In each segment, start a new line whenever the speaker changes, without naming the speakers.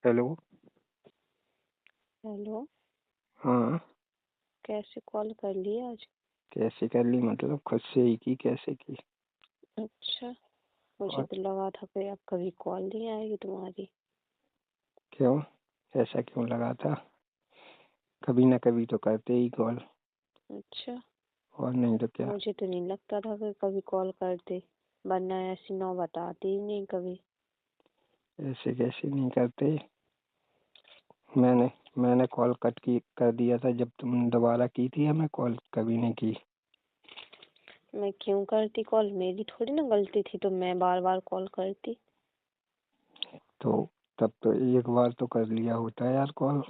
Hello.
Hello.
हाँ।
कैसे call कर ली आज?
कैसे कर ली मतलब खुद से ही की, कैसे की?
अच्छा, मुझे
और
तो लगा था कि अब कभी कॉल नहीं आएगी तुम्हारी।
क्यों? ऐसा क्यों लगा था? कभी ना कभी तो करते ही कॉल।
अच्छा,
और नहीं तो क्या।
मुझे तो नहीं लगता था कि कभी कॉल करते, वरना ऐसी नौबत आती ही नहीं कभी।
ऐसे कैसे नहीं करते। मैंने मैंने कॉल कट की कर दिया था जब तुम दोबारा की थी, या मैं कॉल कभी नहीं की?
मैं क्यों करती कॉल? मेरी थोड़ी ना गलती थी तो मैं बार बार कॉल करती।
तो तब तो एक बार तो कर लिया होता यार कॉल।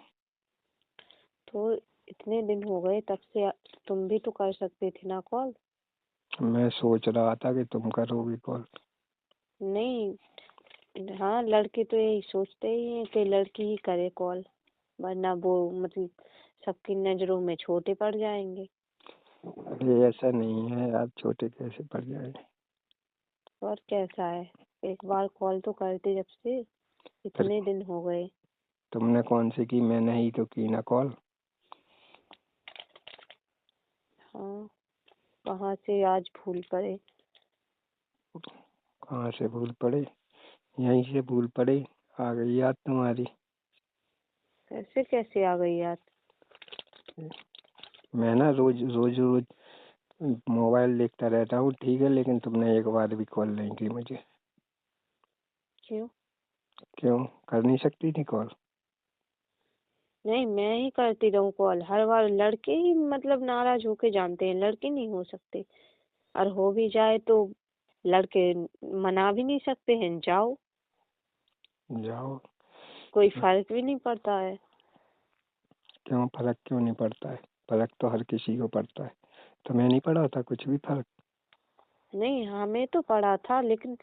तो इतने दिन हो गए तब से, तुम भी तो कर सकते थे ना कॉल।
मैं सोच रहा था कि तुम करोगी कॉल।
नहीं, हाँ, लड़के तो यही सोचते ही हैं कि लड़की ही करे कॉल, वरना वो मतलब सबकी नज़रों में छोटे पड़ जाएंगे।
अरे ऐसा नहीं है यार, छोटे कैसे पड़ जाए।
और कैसा है? एक बार कॉल तो करते जब से,
फिर
इतने दिन हो गए।
तुमने कौन सी की? मैंने ही तो की ना कॉल।
हाँ, कहाँ से आज भूल पड़े?
कहाँ से भूल पड़े? यहीं से भूल पड़े। आ गई याद तुम्हारी।
ऐसे कैसे आ गई याद?
मैं ना रोज रोज रोज मोबाइल देखता रहता हूँ, ठीक है, लेकिन तुमने एक बार भी कॉल नहीं की मुझे।
क्यों?
क्यों? कर नहीं सकती थी कॉल?
नहीं, मैं ही करती रहूँ कॉल हर बार? लड़के ही मतलब नाराज होके जानते हैं, लड़के नहीं हो सकते। और हो भी जाए तो लड़के मना भी नहीं सकते हैं, जाओ,
जाओ।
कोई फर्क भी नहीं पड़ता है।
क्यों फर्क क्यों नहीं पड़ता है? फर्क तो हर किसी को पड़ता है। तुम्हें नहीं पड़ा था कुछ भी फर्क?
नहीं, हमें तो पड़ा था, लेकिन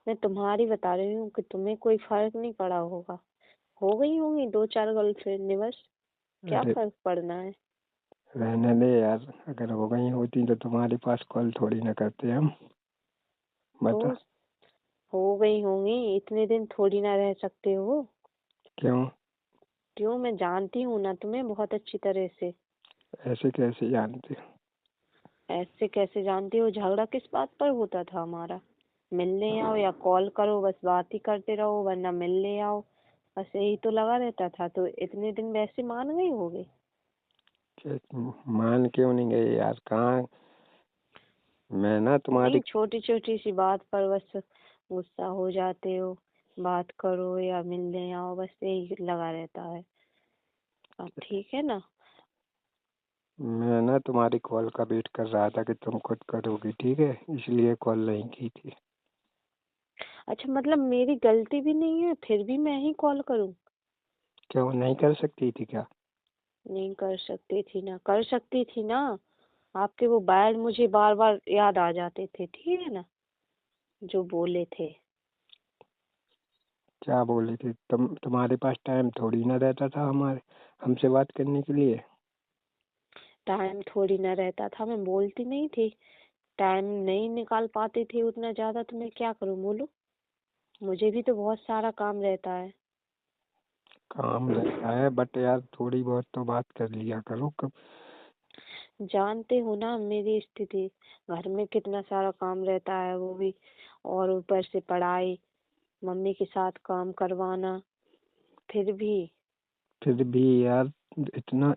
मैं तुम्हारी बता रही हूँ कि तुम्हें कोई फर्क नहीं पड़ा होगा। हो गई होंगी दो चार गर्लफ्रेंड बस, क्या
अरे
फर्क पड़ना है?
रहने दे यार, अगर हो गई होती तो तुम्हारे पास कॉल थोड़ी ना करते हम।
तो
बता।
हो गई होंगी, इतने दिन थोड़ी ना रह सकते हो।
क्यों?
क्यों? मैं जानती हूँ ना तुम्हें बहुत अच्छी तरह से।
ऐसे कैसे जानते हो?
ऐसे कैसे जानती हो? झगड़ा किस बात पर होता था हमारा? मिलने आओ या कॉल करो, बस बात ही करते रहो, वरना मिलने आओ, बस यही तो लगा रहता था। तो इतने दिन वैसे मान गई होगी।
मान क्यों नहीं गए यार? कहाँ? मैं ना तुम्हारी।
नहीं, छोटी छोटी सी बात पर बस गुस्सा हो जाते हो। बात करो या मिलने आओ, बस यही लगा रहता है। अब ठीक है ना?
मैं ना तुम्हारी कॉल का वेट कर रहा था कि तुम खुद करोगी, ठीक है, इसलिए कॉल नहीं की थी।
अच्छा, मतलब मेरी गलती भी नहीं है फिर भी मैं ही कॉल करूं?
क्यों नहीं कर सकती थी क्या?
नहीं कर सकती थी ना, कर सकती थी ना। आपके वो बैड मुझे बार बार याद आ जाते थे, ठीक है ना, जो बोले थे।
क्या बोली थी? तुम्हारे पास टाइम थोड़ी ना रहता था हमारे हमसे बात करने के लिए।
टाइम थोड़ी ना रहता था, मैं बोलती नहीं थी। टाइम नहीं निकाल पाती थी उतना ज्यादा, तो मैं क्या करूं बोलो? मुझे भी तो बहुत सारा काम रहता है।
काम रहता है बट यार थोड़ी बहुत तो बात कर लिया करो कब।
जानते हो ना मेरी स्थिति, घर में कितना सारा काम रहता है वो भी, और ऊपर से पढ़ाई, मम्मी के साथ काम करवाना, फिर भी।
फिर भी यार इतना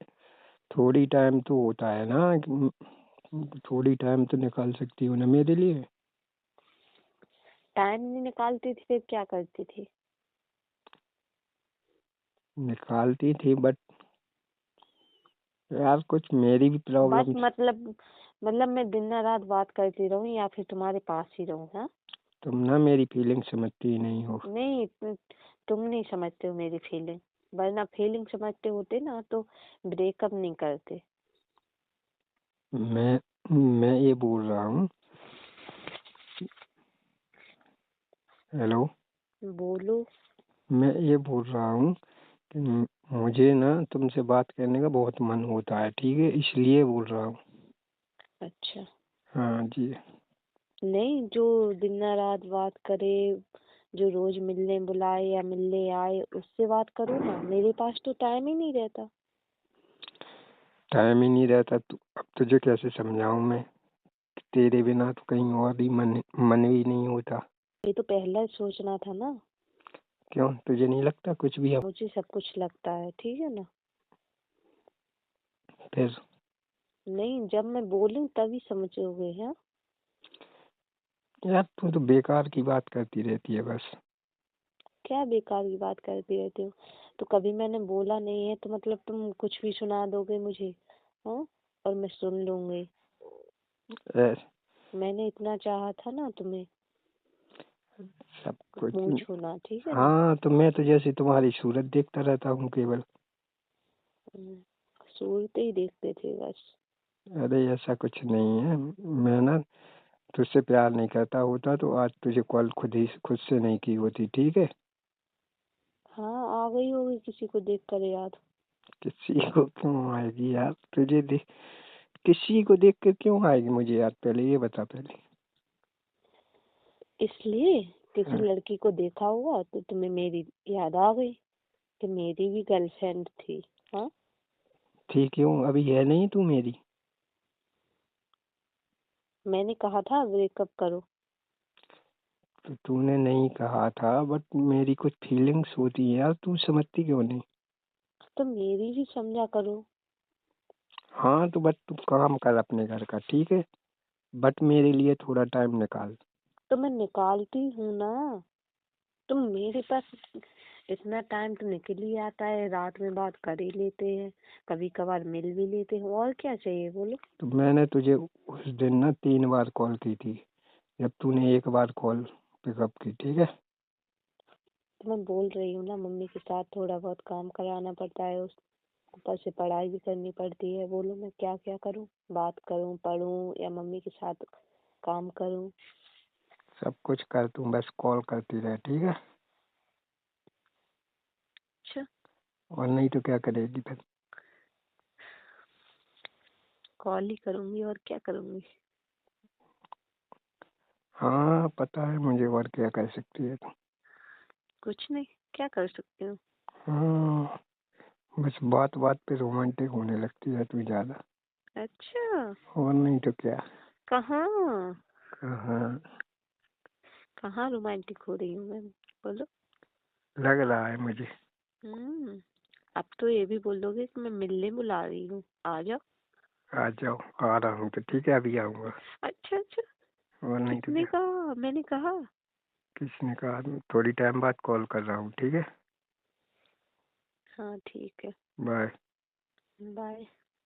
थोड़ी टाइम तो होता है ना थोड़ी टाइम तो निकाल सकती हो ना मेरे लिए।
टाइम नहीं निकालती थी फिर क्या करती थी?
निकालती थी बट यार कुछ मेरी भी
बस
प्रॉब्लम।
मतलब मैं दिन रात बात करती रहूं या फिर तुम्हारे पास ही रहूं? हाँ,
तुम ना मेरी फीलिंग समझती ही नहीं हो।
नहीं, तुम नहीं समझते हो मेरी फीलिंग, वरना फीलिंग समझते होते ना तो ब्रेकअप नहीं करते।
मैं ये बोल रहा हूँ। हेलो।
बोलो।
मैं ये बोल रहा हूँ कि मुझे ना तुमसे बात करने का बहुत मन होता है, ठीक है, इसलिए बोल रहा हूँ।
अच्छा।
हाँ जी।
नहीं, जो दिन रात बात करे, जो रोज मिलने बुलाए या मिलने आए उससे बात करो ना। मेरे पास तो टाइम ही नहीं रहता।
टाइम ही नहीं रहता तो अब तुझे कैसे समझाऊं मैं कि तेरे बिना तो कहीं और ही मन ही नहीं होता।
ये तो पहले सोचना था ना।
क्यों, तुझे नहीं लगता कुछ भी अब?
मुझे सब कुछ लगता है, ठीक है ना।
फिर
नहीं, जब मैं बोलूं तभी समझोगे। हाँ,
यार तू तो बेकार की बात करती रहती है बस।
क्या बेकार की बात करती रहती हो? तो कभी मैंने बोला नहीं है तो मतलब तुम कुछ भी सुना दोगे मुझे? हाँ, और मैं सुन लूंगी।
ए,
मैंने इतना चाहा था ना तुम्हें,
सब कुछ।
मुंह छूना, ठीक है ना।
हाँ तो मैं तो जैसे तुम्हारी सूरत देखता रहता हूँ केवल।
हम्म, सूरतें ही देखते थे बस।
अरे ऐसा कुछ नहीं है। मैं ना तुझसे प्यार नहीं करता होता तो आज तुझे कॉल खुद से नहीं की होती, ठीक है।
हाँ, आ गई होगी किसी को देख कर याद।
किसी को क्यों आएगी यार, किसी को देख कर क्यों आएगी मुझे याद, पहले ये बता पहले।
इसलिए किसी
हाँ,
लड़की को देखा होगा तो तुम्हें मेरी याद आ गई कि मेरी भी गर्लफ्रेंड थी। हाँ,
ठीक, क्यों अभी है नहीं तू मेरी?
मैंने कहा था ब्रेकअप करो।
तो तूने नहीं कहा था, बट मेरी कुछ फीलिंग्स होती है यार, तू समझती क्यों नहीं?
तो मेरी भी समझा करो।
हाँ तो बट तू काम कर अपने घर का, ठीक है। बट मेरे लिए थोड़ा टाइम निकाल।
तो मैं निकालती हूँ ना। तुम मेरे पास इतना टाइम तो निकल ही आता है, रात में बात कर ही लेते हैं, कभी कभार मिल भी लेते हैं, और क्या चाहिए बोलो।
तो मैंने तुझे उस दिन ना 3 बार कॉल की थी, जब तूने एक बार कॉल पिकअप की, ठीक है।
तो मैं बोल रही हूँ ना, मम्मी के साथ थोड़ा बहुत काम कराना पड़ता है, उस ऊपर से पढ़ाई भी करनी पड़ती है। बोलो मैं क्या क्या करूँ? बात करूँ, पढूं, या मम्मी के साथ काम करूँ?
सब कुछ कर, तू बस कॉल करती रह, ठीक है।
अच्छा,
और नहीं तो क्या करेगी फिर?
कॉल ही करूंगी और क्या करूंगी।
हाँ पता है मुझे, और क्या कर सकती है तू?
कुछ नहीं, क्या कर सकती हूँ।
हाँ, बस बात बात पे रोमांटिक होने लगती है तू ज्यादा।
अच्छा,
और नहीं तो क्या।
कहाँ?
हाँ,
कहाँ रोमांटिक हो रही हूँ मैं? बोलो।
लग रहा है मुझे।
अब तो ये भी बोलोगे कि मैं मिलने बुला रही हूँ, आ जाओ।
आ जाओ, आ रहा हूँ तो ठीक है, अभी आऊँगा।
अच्छा अच्छा,
और नहीं तो
किसने
क्या।
कहा? मैंने कहा?
किसने कहा? थोड़ी टाइम बाद कॉल कर रहा हूँ, ठीक है।
हाँ ठीक है।
बाय।
बाय।